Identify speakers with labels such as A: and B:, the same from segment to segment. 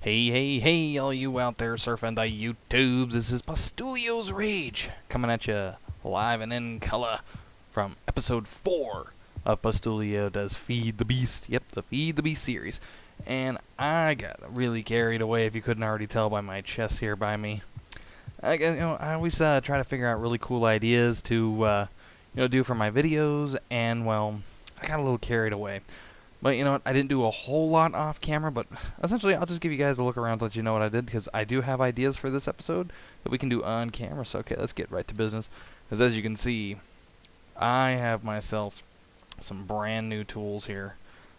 A: Hey, all you out there surfing the YouTubes. This is Pastulio's Rage coming at you live and in color from episode 4 of Pastulio Does Feed the Beast. Yep, the Feed the Beast series. And I got really carried away, if you couldn't already tell by my chest here by me. I always try to figure out really cool ideas to do for my videos, and well, I got a little carried away. But you know what, I didn't do a whole lot off camera, but essentially I'll just give you guys a look around to let you know what I did, because I do have ideas for this episode that we can do on camera. So okay, let's get right to business, because as you can see, I have myself some brand new tools here.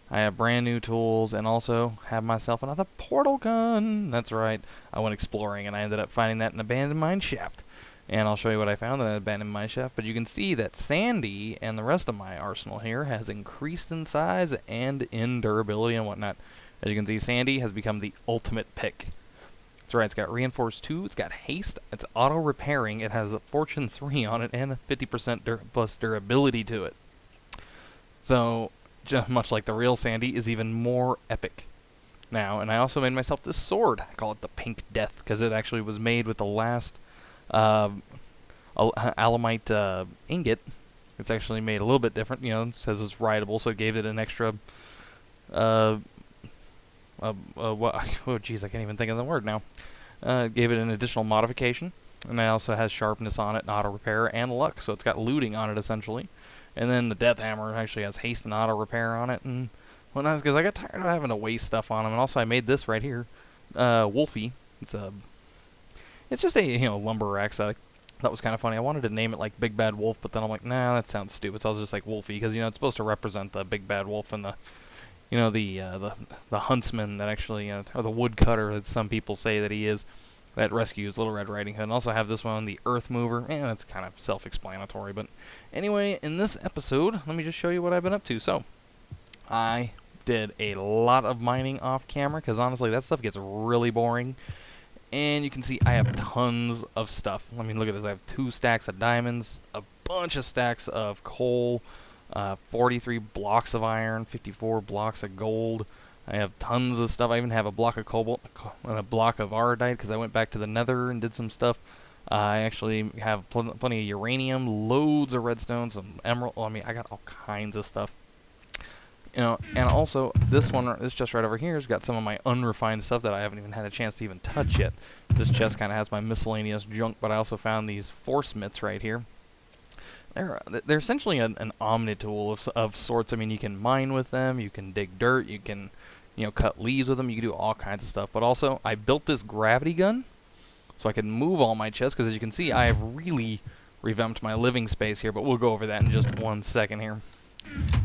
A: I have brand new tools, and also have myself another portal gun. That's right, I went exploring and I ended up finding that in an abandoned mine shaft. And I'll show you what I found in an abandoned mine shaft. But you can see that Sandy and the rest of my arsenal here has increased in size and in durability and whatnot. As you can see, Sandy has become the ultimate pick. That's right, it's got Reinforced 2, it's got Haste, it's auto-repairing, it has a Fortune 3 on it, and a 50% plus durability to it. So, just much like the real Sandy, is even more epic now. And I also made myself this sword. I call it the Pink Death, because it actually was made with the last alamite ingot. It's actually made a little bit different. You know, it says it's rideable, so it gave it an extra oh geez, I can't even think of the word now. Gave it an additional modification, and it also has sharpness on it, and auto repair, and luck, so it's got looting on it essentially. And then the Death Hammer actually has haste and auto repair on it, and whatnot, because I got tired of having to waste stuff on them. And also I made this right here, Wolfie. It's just a lumber axe. That was kind of funny. I wanted to name it like Big Bad Wolf, but then I'm like, nah, that sounds stupid. So I was just like Wolfie, because it's supposed to represent the Big Bad Wolf and the huntsman that actually or the woodcutter that some people say that he is, that rescues Little Red Riding Hood. And also have this one, the Earth Mover. That's kind of self-explanatory. But anyway, in this episode, let me just show you what I've been up to. So I did a lot of mining off camera, because honestly that stuff gets really boring. And you can see I have tons of stuff. I mean, look at this. I have 2 stacks of diamonds, a bunch of stacks of coal, 43 blocks of iron, 54 blocks of gold. I have tons of stuff. I even have a block of cobalt and a block of iodite, because I went back to the nether and did some stuff. I actually have plenty of uranium, loads of redstone, some emerald. I mean, I got all kinds of stuff. And also, this chest right over here has got some of my unrefined stuff that I haven't even had a chance to even touch yet. This chest kind of has my miscellaneous junk, but I also found these force mitts right here. They're essentially an omni tool of sorts. I mean, you can mine with them, you can dig dirt, you can cut leaves with them, you can do all kinds of stuff. But also, I built this gravity gun so I can move all my chests, because as you can see, I have really revamped my living space here, but we'll go over that in just 1 second here.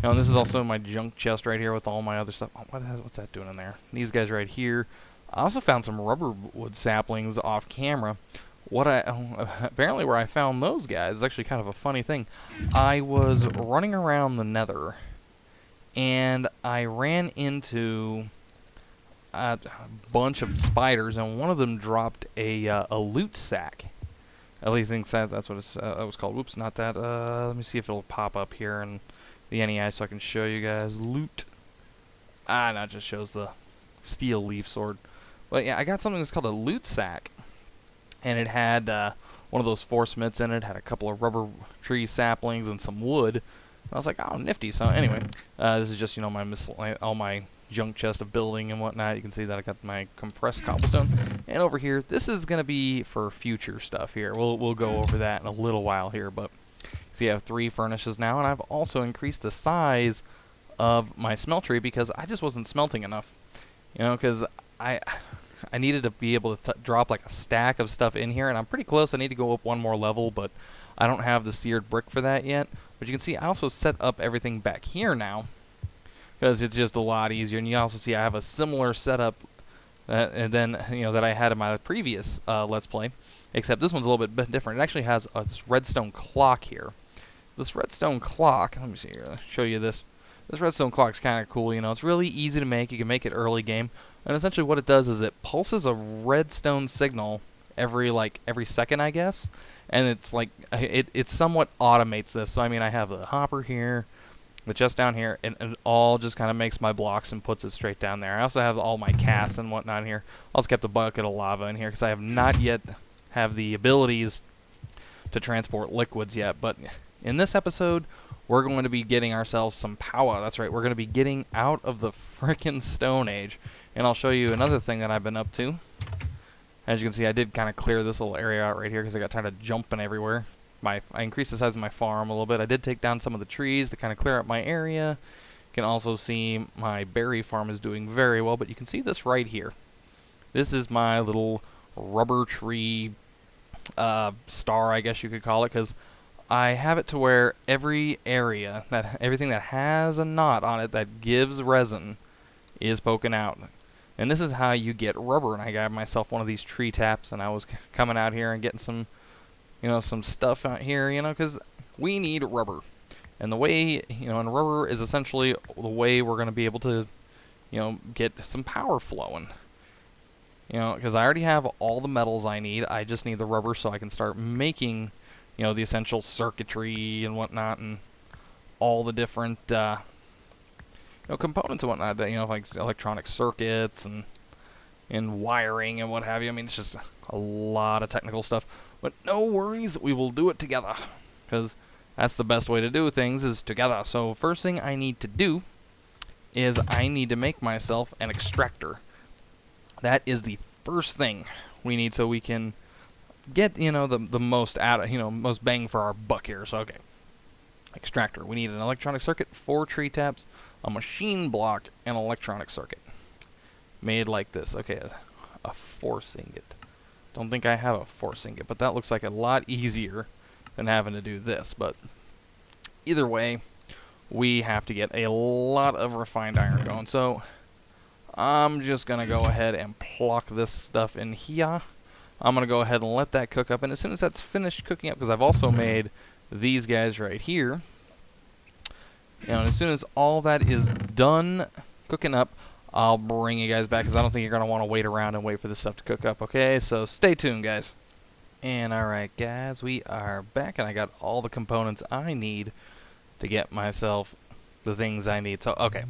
A: And this is also my junk chest right here with all my other stuff. Oh, what's that doing in there? These guys right here. I also found some rubber wood saplings off camera. Apparently where I found those guys is actually kind of a funny thing. I was running around the nether, and I ran into a bunch of spiders, and one of them dropped a loot sack. At least that's what it was called. Whoops, not that. Let me see if it'll pop up here and the NEI so I can show you guys. Loot. No, it just shows the steel leaf sword. But yeah, I got something that's called a loot sack, and it had one of those force mitts in it, had a couple of rubber tree saplings and some wood. And I was like, oh, nifty. So anyway, this is just all my junk chest of building and whatnot. You can see that I got my compressed cobblestone, and over here, this is gonna be for future stuff here. We'll go over that in a little while here, but. See, I have 3 furnaces now, and I've also increased the size of my smeltery, because I just wasn't smelting enough. Because I needed to be able to drop like a stack of stuff in here, and I'm pretty close. I need to go up 1 more level, but I don't have the seared brick for that yet. But you can see I also set up everything back here now, because it's just a lot easier. And you also see I have a similar setup that I had in my previous Let's Play, except this one's a little bit different. It actually has this redstone clock here. This redstone clock, let me see here, I'll show you this. This redstone clock's kind of cool. It's really easy to make. You can make it early game, and essentially what it does is it pulses a redstone signal every second, I guess. And it's like it somewhat automates this. So I mean, I have a hopper here, the chest down here, and it all just kind of makes my blocks and puts it straight down there. I also have all my casts and whatnot here. Also kept a bucket of lava in here because I have not yet have the abilities to transport liquids yet. But in this episode, we're going to be getting ourselves some power. That's right, we're going to be getting out of the frickin' Stone Age. And I'll show you another thing that I've been up to. As you can see, I did kind of clear this little area out right here because I got tired of jumping everywhere. I increased the size of my farm a little bit. I did take down some of the trees to kind of clear up my area. You can also see my berry farm is doing very well, but you can see this right here. This is my little rubber tree star, I guess you could call it, because I have it to where every area, everything that has a knot on it that gives resin is poking out. And this is how you get rubber. And I got myself one of these tree taps, and I was coming out here and getting some, some stuff out here, because we need rubber. And the way, and rubber is essentially the way we're going to be able to, get some power flowing. Because I already have all the metals I need. I just need the rubber so I can start making, the essential circuitry and whatnot, and all the different, components and whatnot. Like electronic circuits and wiring and what have you. I mean, it's just a lot of technical stuff. But no worries, we will do it together. Because that's the best way to do things, is together. So first thing I need to do is I need to make myself an extractor. That is the first thing we need so we can get, the most out of, most bang for our buck here. So, okay. Extractor. We need an electronic circuit, 4 tree taps, a machine block, and an electronic circuit. Made like this. Okay, a force ingot. Don't think I have a force ingot, but that looks like a lot easier than having to do this. But either way, we have to get a lot of refined iron going. So I'm just going to go ahead and pluck this stuff in here. I'm going to go ahead and let that cook up. And as soon as that's finished cooking up, because I've also made these guys right here, and as soon as all that is done cooking up, I'll bring you guys back, because I don't think you're going to want to wait around and wait for this stuff to cook up. Okay, so stay tuned, guys. And alright, guys, we are back, and I got all the components I need to get myself the things I need. So, okay.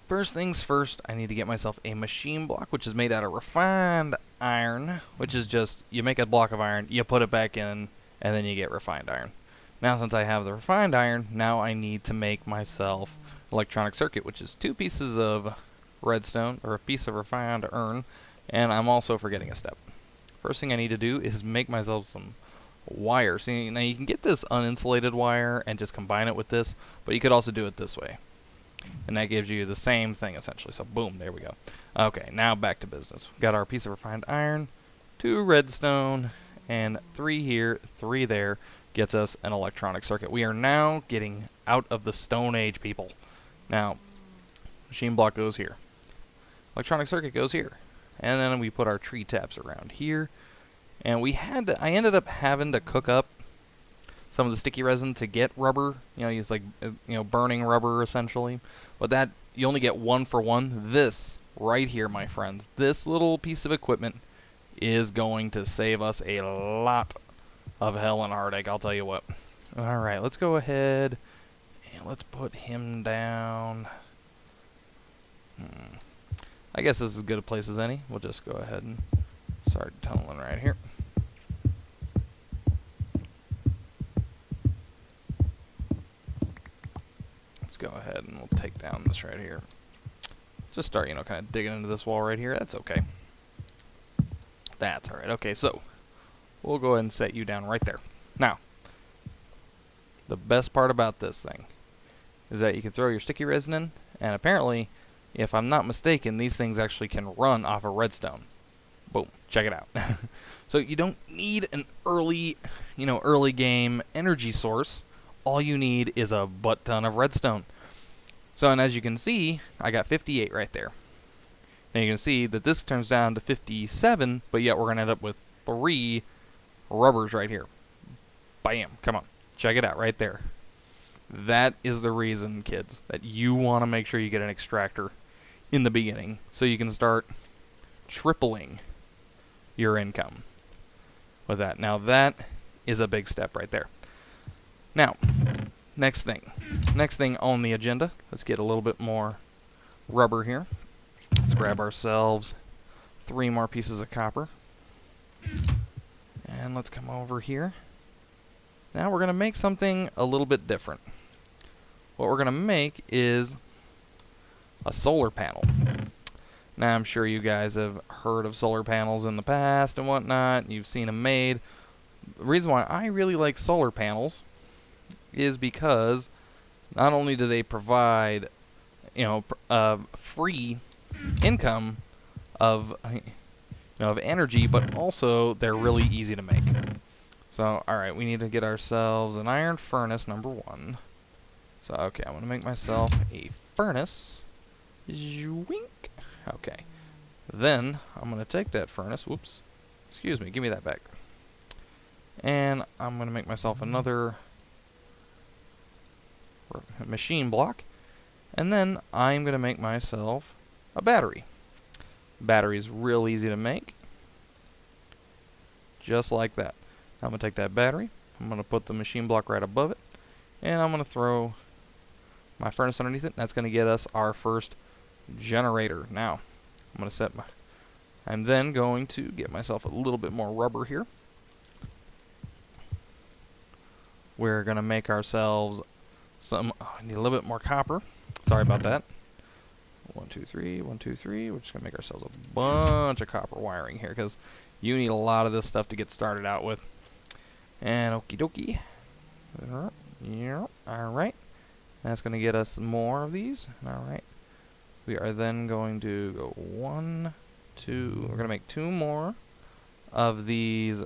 A: First things first, I need to get myself a machine block, which is made out of refined iron, which is just, you make a block of iron, you put it back in, and then you get refined iron. Now, since I have the refined iron, now I need to make myself electronic circuit, which is 2 pieces of redstone, or a piece of refined iron, and I'm also forgetting a step. First thing I need to do is make myself some wire. See, now you can get this uninsulated wire and just combine it with this, but you could also do it this way. And that gives you the same thing, essentially. So, boom, there we go. Okay, now back to business. We've got our piece of refined iron, 2 redstone, and 3 here, 3 there. Gets us an electronic circuit. We are now getting out of the Stone Age, people. Now, machine block goes here. Electronic circuit goes here. And then we put our tree taps around here. And I ended up having to cook up some of the sticky resin to get rubber. Use like, burning rubber essentially. But that, you only get 1 for 1. This right here, my friends, this little piece of equipment is going to save us a lot of hell and heartache, I'll tell you what. Alright, let's go ahead and let's put him down. I guess this is as good a place as any. We'll just go ahead and start tunneling right here. Let's go ahead and we'll take down this right here. Just start, kind of digging into this wall right here. That's okay. That's alright. Okay, so we'll go ahead and set you down right there. Now, the best part about this thing is that you can throw your sticky resin in, and apparently, if I'm not mistaken, these things actually can run off of redstone. Boom. Check it out. So you don't need an early game energy source. All you need is a butt ton of redstone. So, and as you can see, I got 58 right there. Now you can see that this turns down to 57, but yet we're going to end up with 3 rubbers right here. Bam. Come on. Check it out right there. That is the reason, kids, that you want to make sure you get an extractor in the beginning so you can start tripling your income with that. Now that is a big step right there. Now Next thing on the agenda, let's get a little bit more rubber here. Let's grab ourselves 3 more pieces of copper. And let's come over here. Now we're going to make something a little bit different. What we're going to make is a solar panel. Now I'm sure you guys have heard of solar panels in the past and whatnot. You've seen them made. The reason why I really like solar panels is because not only do they provide, free income of energy, but also they're really easy to make. So, alright, we need to get ourselves an iron furnace, number 1. So, okay, I'm going to make myself a furnace. Zwink. Okay. Then, I'm going to take that furnace. Whoops. Excuse me, give me that back. And I'm going to make myself another machine block. And then, I'm going to make myself a battery. Battery is real easy to make. Just like that. I'm going to take that battery, I'm going to put the machine block right above it, and I'm going to throw my furnace underneath it. That's going to get us our first generator. Now, I'm then going to get myself a little bit more rubber here. We're going to make ourselves I need a little bit more copper. Sorry about that. 1, 2, 3, 1, 2, 3. We're just going to make ourselves a bunch of copper wiring here, because you need a lot of this stuff to get started out with. And okie dokie. Alright. That's going to get us more of these. Alright. We are then going to go 1, 2. We're going to make 2 more of these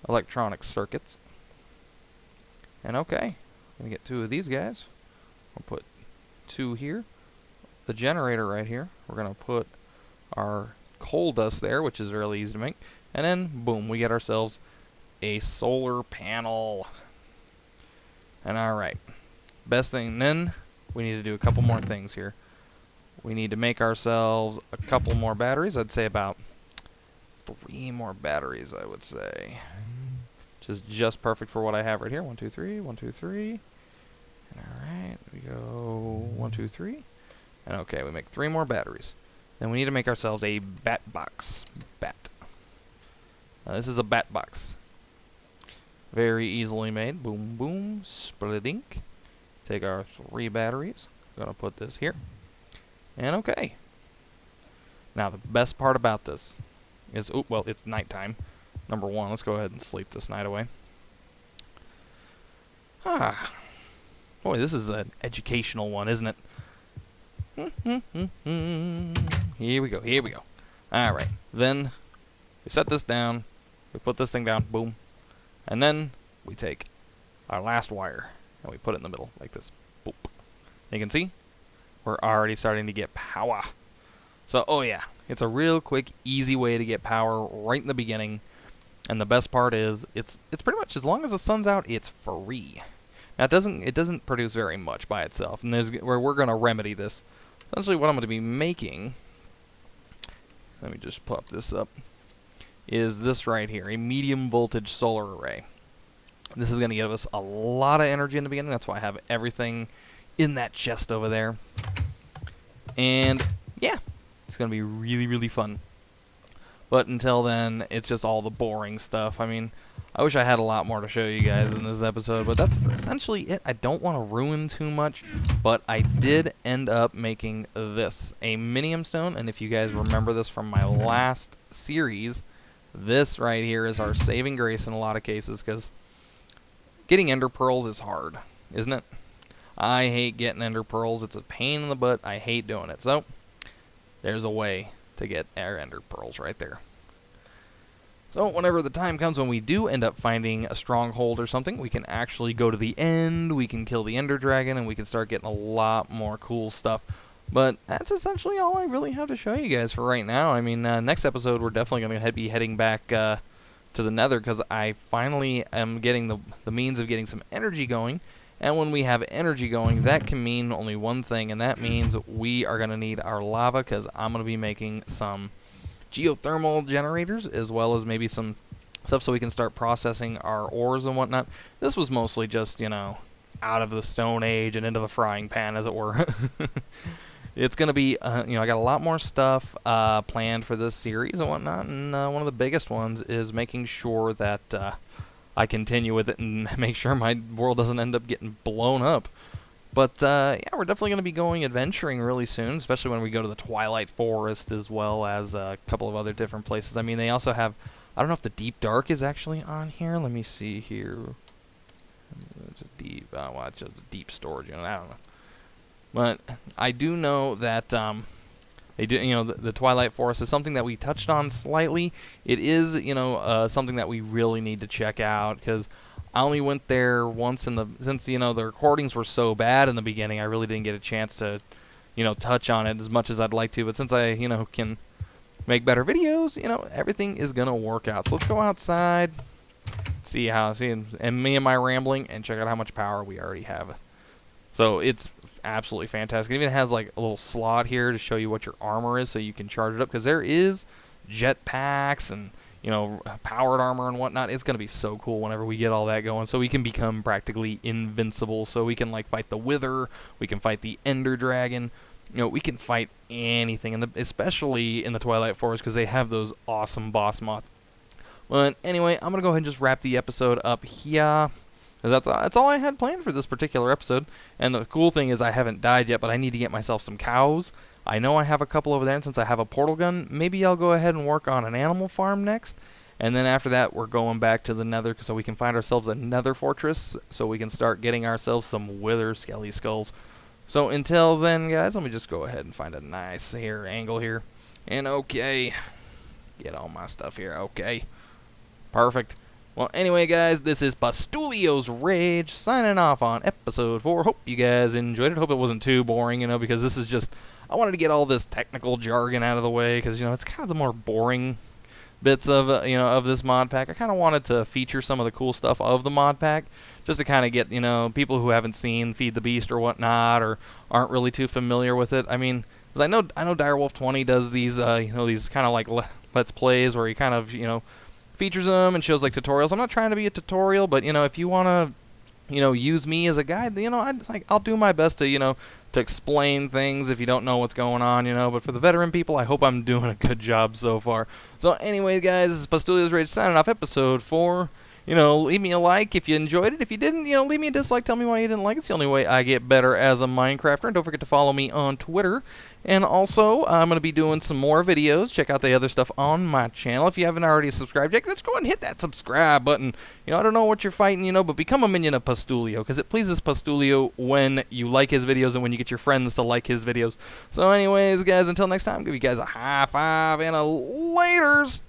A: electronic circuits. And okay. We're going to get 2 of these guys. We'll put 2 here. The generator right here. We're going to put our coal dust there, which is really easy to make. And then, boom, we get ourselves a solar panel. And alright, best thing, then we need to do a couple more things here. We need to make ourselves a couple more batteries. I'd say about 3 more batteries, I would say. Which is just perfect for what I have right here. 1, 2, 3, 1, 2, 3. And alright, we go 1, 2, 3. And okay, we make 3 more batteries. Then we need to make ourselves a bat box. Now this is a bat box. Very easily made. Boom, boom, splitting. Take our 3 batteries. I'm going to put this here. And okay. Now the best part about this is, well, it's nighttime. Number 1, let's go ahead and sleep this night away. Boy, this is an educational one, isn't it? Here we go. Alright, then we set this down. We put this thing down. Boom. And then we take our last wire and we put it in the middle like this. Boop. You can see we're already starting to get power. So, oh yeah, it's a real quick, easy way to get power right in the beginning. And the best part is it's pretty much, as long as the sun's out, it's free. Now it doesn't produce very much by itself, and there's where we're going to remedy this. Essentially, what I'm going to be making, let me just pop this up, is this right here, a medium voltage solar array. This is going to give us a lot of energy in the beginning. That's why I have everything in that chest over there. And yeah, it's going to be really, really fun. But until then, it's just all the boring stuff. I mean, I wish I had a lot more to show you guys in this episode, but that's essentially it. I don't want to ruin too much, but I did end up making this, a minium stone, and if you guys remember this from my last series, this right here is our saving grace in a lot of cases, because getting ender pearls is hard, isn't it? I hate getting ender pearls. It's a pain in the butt. I hate doing it. So, there's a way to get our ender pearls right there. So whenever the time comes when we do end up finding a stronghold or something, we can actually go to the end, we can kill the ender dragon, and we can start getting a lot more cool stuff. But that's essentially all I really have to show you guys for right now. I mean, next episode we're definitely going to be heading back to the nether, because I finally am getting the means of getting some energy going. And when we have energy going, that can mean only one thing, and that means we are going to need our lava, because I'm going to be making some geothermal generators, as well as maybe some stuff so we can start processing our ores and whatnot. This was mostly just, you know, out of the Stone Age and into the frying pan, as it were. It's going to be, I got a lot more stuff planned for this series and whatnot, and one of the biggest ones is making sure that I continue with it and make sure my world doesn't end up getting blown up. But, yeah, we're definitely going to be going adventuring really soon, especially when we go to the Twilight Forest as well as a couple of other different places. I mean, they also have, I don't know if the Deep Dark is actually on here. Let me see here. It's a deep, well, it's just deep storage, I don't know. But I do know that they do, the Twilight Forest is something that we touched on slightly. It is, something that we really need to check out, because I only went there once since the recordings were so bad in the beginning, I really didn't get a chance to, touch on it as much as I'd like to. But since I, can make better videos, everything is going to work out. So let's go outside, and me and my rambling, and check out how much power we already have. So it's absolutely fantastic. It even has like a little slot here to show you what your armor is, so you can charge it up, because there is jetpacks and powered armor and whatnot. It's gonna be so cool whenever we get all that going, so we can become practically invincible. So we can like fight the Wither, we can fight the Ender Dragon, we can fight anything, especially in the Twilight Forest, because they have those awesome boss mods. But anyway, I'm gonna go ahead and just wrap the episode up here. That's all I had planned for this particular episode. And the cool thing is I haven't died yet, but I need to get myself some cows. I know I have a couple over there, and since I have a portal gun, maybe I'll go ahead and work on an animal farm next. And then after that, we're going back to the Nether so we can find ourselves a Nether fortress, so we can start getting ourselves some Wither Skelly Skulls. So until then, guys, let me just go ahead and find a nice angle here. And okay, get all my stuff here. Okay, perfect. Well, anyway, guys, this is Pastulio's Rage signing off on episode 4. Hope you guys enjoyed it. Hope it wasn't too boring, because this is just, I wanted to get all this technical jargon out of the way, because, it's kind of the more boring bits of, of this mod pack. I kind of wanted to feature some of the cool stuff of the mod pack, just to kind of get, people who haven't seen Feed the Beast or whatnot, or aren't really too familiar with it. I mean, because I know Direwolf 20 does these, these kind of like Let's Plays where he kind of, features them and shows like tutorials. I'm not trying to be a tutorial, but if you want to use me as a guide, I'll do my best to to explain things if you don't know what's going on, but for the veteran people, I hope I'm doing a good job so far. So anyway, guys, this is Pastulio's Rage signing off episode 4. Leave me a like if you enjoyed it. If you didn't, leave me a dislike. Tell me why you didn't like it. It's the only way I get better as a Minecrafter. And don't forget to follow me on Twitter. And also, I'm going to be doing some more videos. Check out the other stuff on my channel. If you haven't already subscribed yet, let's go ahead and hit that subscribe button. I don't know what you're fighting, but become a minion of Pastulio, because it pleases Pastulio when you like his videos and when you get your friends to like his videos. So anyways, guys, until next time, give you guys a high five and a laters.